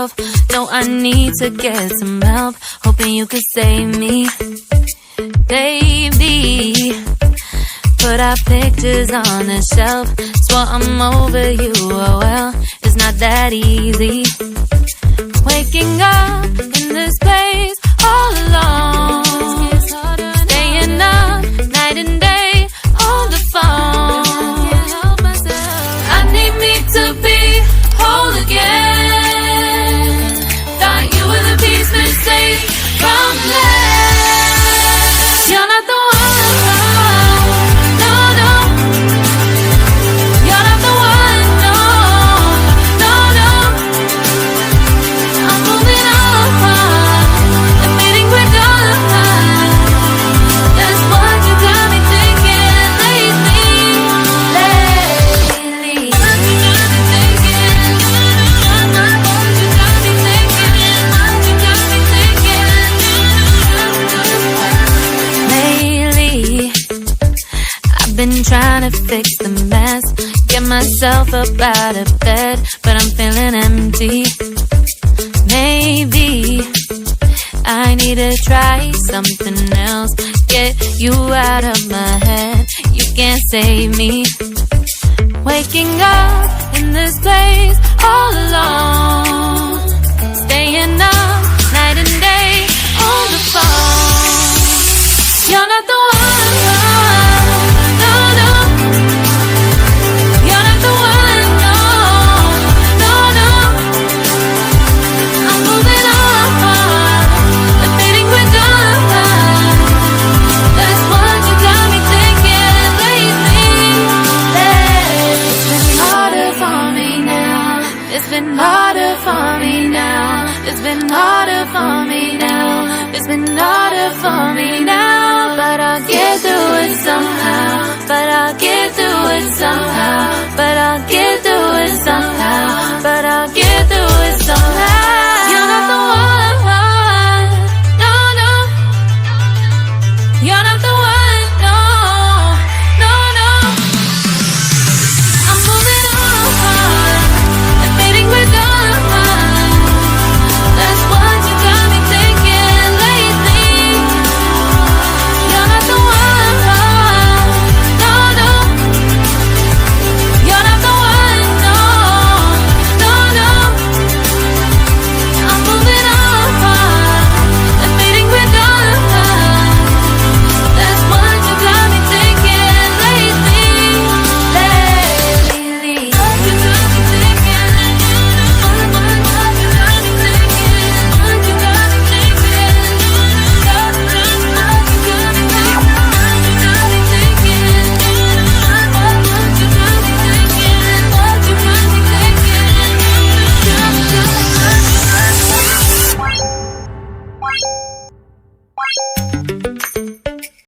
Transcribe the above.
myself. No, I need to get some help. Hoping you could save me, baby. Put our pictures on the shelf. Swore I'm over you, oh well, it's not that easy. Waking up in this place all alone, staying up night and day on the phone. I need me to be whole again. Thought you were the piece missing from last. You're not the one. Been trying to fix the mess, get myself up out of bed, but I'm feeling empty. Maybe I need to try something else. Get you out of my head, you can't save me. Waking up in this place all alone, staying up night and day on the phone. You're not the one. It's been harder for me now. It's been harder for me now. It's been harder for me now. But I'll get through it somehow. But I'll get through it somehow. But I'll get through it somehow. But I'll get through it somehow.